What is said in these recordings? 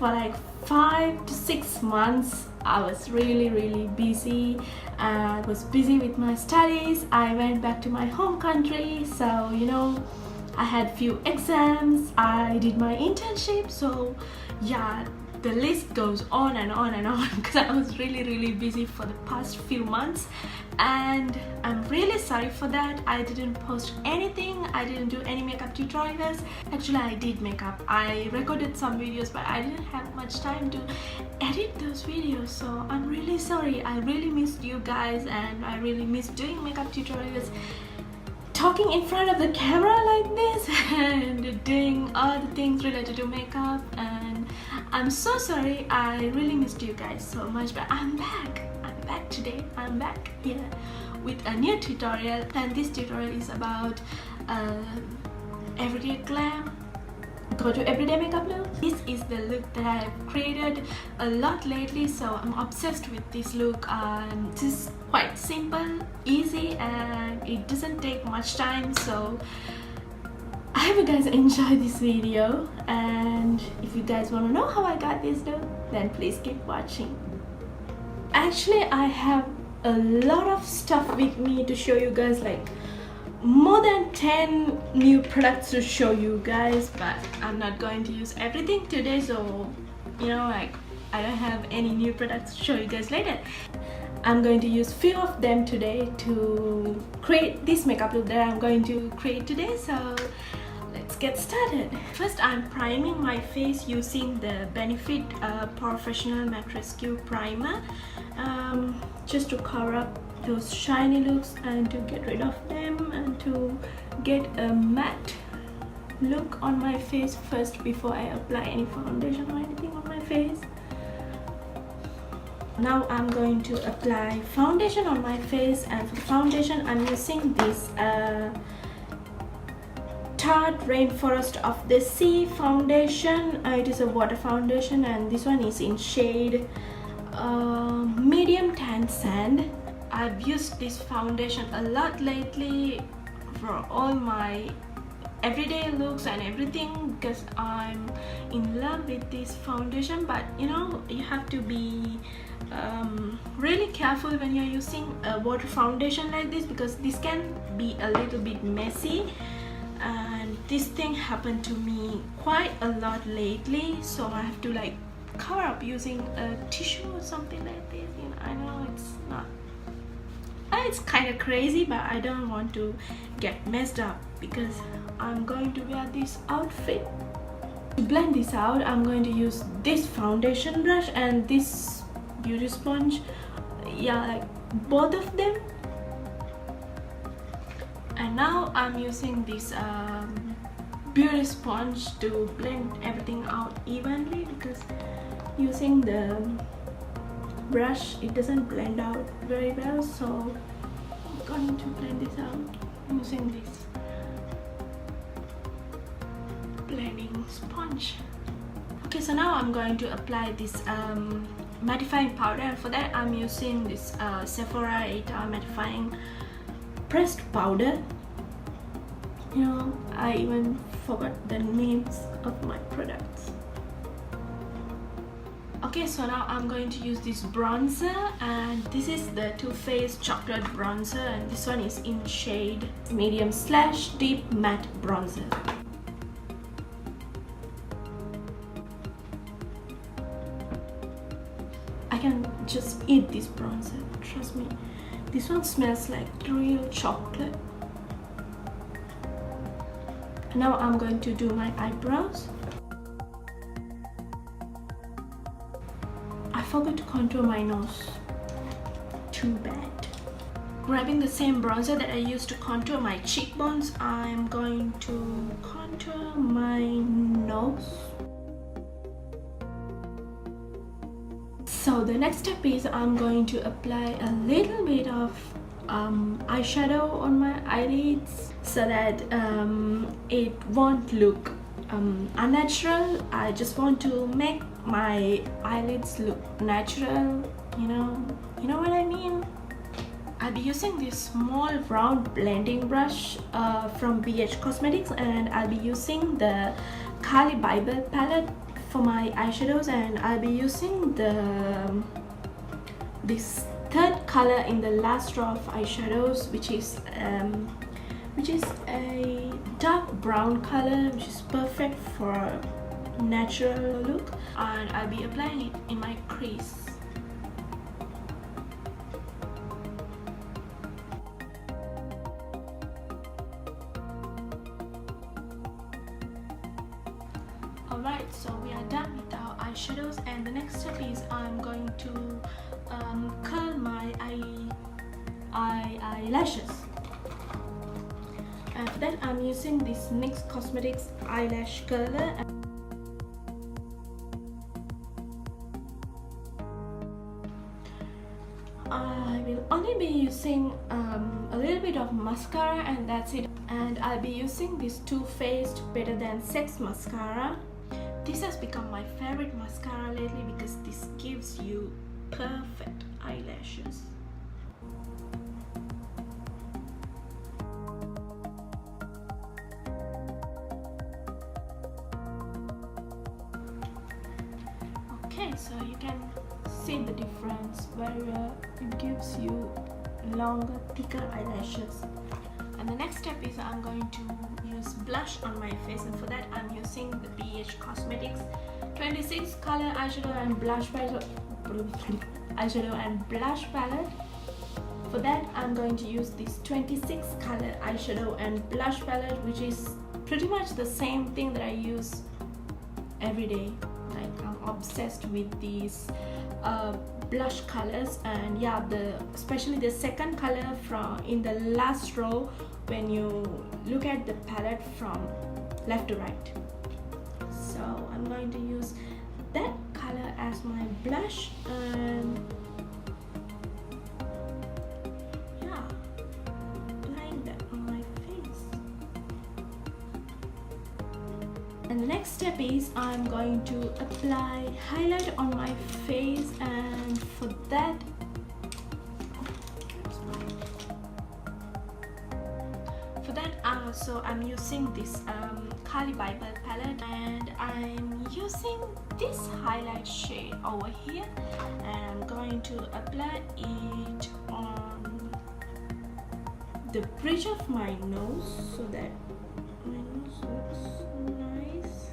for like 5 to 6 months. I was really busy. I was busy with my studies. I went back to my home country, so you know, I had few exams, I did my internship, so yeah, the list goes on and on and on because I was really busy for the past few months, and I'm really sorry for that. I didn't post anything, I didn't do any makeup tutorials. Actually, I did makeup, I recorded some videos, but I didn't have much time to edit those videos, so I'm really sorry. I really missed you guys, and I really missed doing makeup tutorials, talking in front of the camera like this and doing all the things related to makeup. And I'm so sorry, I really missed you guys so much, but I'm back today. I'm back here with a new tutorial, and this tutorial is about everyday glam, go to everyday makeup look. This is the look that I've created a lot lately, so I'm obsessed with this look. This is quite simple, easy, and it doesn't take much time, so I hope you guys enjoy this video. And if you guys want to know how I got this look, then please keep watching. Actually, I have a lot of stuff with me to show you guys, like more than 10 new products to show you guys, but I'm not going to use everything today, so you know, like I don't have any new products to show you guys later. I'm going to use few of them today to create this makeup look that I'm going to create today, so let's get started. First, I'm priming my face using the Benefit Professional Matte Rescue Primer, just to cover up those shiny looks and to get rid of them and to get a matte look on my face first before I apply any foundation or anything on my face. Now I'm going to apply foundation on my face, and for the foundation I'm using this Tarte Rainforest of the Sea foundation. It is a water foundation, and this one is in shade medium tan sand. I've used this foundation a lot lately for all my everyday looks and everything because I'm in love with this foundation. But you know, you have to be really careful when you're using a water foundation like this, because this can be a little bit messy, and this thing happened to me quite a lot lately, so I have to like cover up using a tissue or something like this. You know, I know it's kind of crazy, but I don't want to get messed up because I'm going to wear this outfit. To blend this out, I'm going to use this foundation brush and this beauty sponge, yeah, like both of them. And now I'm using this beauty sponge to blend everything out evenly, because using the brush it doesn't blend out very well, so I'm going to blend this out using this blending sponge. Okay, so now I'm going to apply this mattifying powder, and for that I'm using this Sephora 8-hour mattifying pressed powder. You know, I even forgot the names of my products. Okay, so now I'm going to use this bronzer, and this is the Too Faced chocolate bronzer, and this one is in shade medium / deep matte bronzer. I can just eat this bronzer, trust me. This one smells like real chocolate. Now I'm going to do my eyebrows. I forgot to contour my nose. Too bad. Grabbing the same bronzer that I used to contour my cheekbones, I'm going to contour my nose. So the next step is I'm going to apply a little bit of eyeshadow on my eyelids so that it won't look unnatural. I just want to make my eyelids look natural, you know what I mean. I'll be using this small round blending brush from BH Cosmetics, and I'll be using the Kali Bible palette for my eyeshadows, and I'll be using this third color in the last row of eyeshadows, which is a dark brown color, which is perfect for a natural look, and I'll be applying it in my crease. Alright, so we are done with our eyeshadows, and the next step is I'm going to curl my eyelashes. And for that I'm using this NYX Cosmetics eyelash curler. I will only be using a little bit of mascara, and that's it. And I'll be using this Too Faced Better Than Sex mascara. This has become my favorite mascara lately because this gives you perfect eyelashes. Okay, so you can see the difference where it gives you longer, thicker eyelashes. And the next step is I'm going to use blush on my face, and for that I'm using the BH Cosmetics 26 color eyeshadow and blush palette. For that I'm going to use this 26 color eyeshadow and blush palette, which is pretty much the same thing that I use every day. Like, I'm obsessed with these blush colors, and yeah, especially the second color from in the last row when you look at the palette from left to right. So I'm going to use that color as my blush, and yeah, applying that on my face. And the next step is I'm going to apply highlight on my face, and for that so I'm using this Kali Bible palette, and I'm using this highlight shade over here, and I'm going to apply it on the bridge of my nose so that my nose looks nice.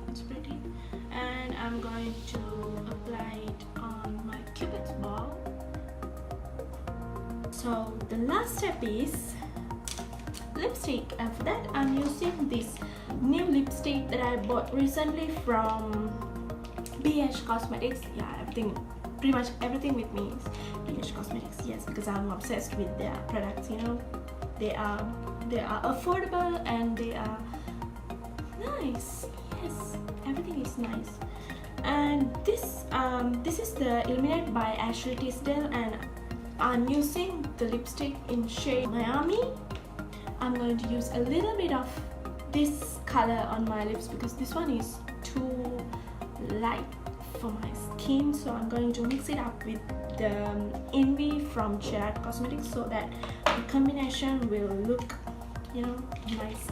It's pretty. And I'm going to apply it on my Cupid's bow. So the last step is lipstick, and for that I'm using this new lipstick that I bought recently from BH Cosmetics. Yeah, pretty much everything with me is BH Cosmetics. Yes, because I'm obsessed with their products. You know, they are affordable and they are nice. Yes, everything is nice. And this is the Illuminate by Ashley Tisdale, and I'm using the lipstick in shade Miami. I'm going to use a little bit of this color on my lips because this one is too light for my skin, so I'm going to mix it up with the Envy from Gerard Cosmetics so that the combination will look, you know, nice.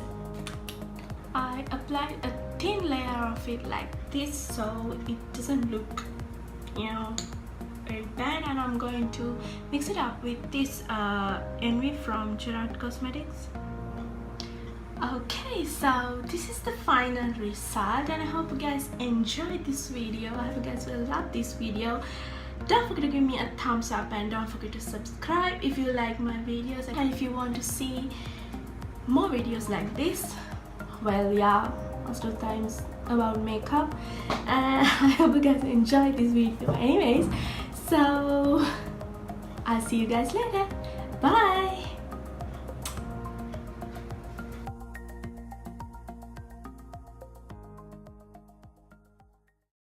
I applied a thin layer of it like this so it doesn't look, you know, very bad, and I'm going to mix it up with this Envy from Gerard Cosmetics. Okay, so this is the final result, and I hope you guys enjoyed this video. I hope you guys will love this video. Don't forget to give me a thumbs up, and don't forget to subscribe if you like my videos, and if you want to see more videos like this. Well, yeah, most of the times about makeup, and I hope you guys enjoyed this video anyways. So I'll see you guys later. Bye.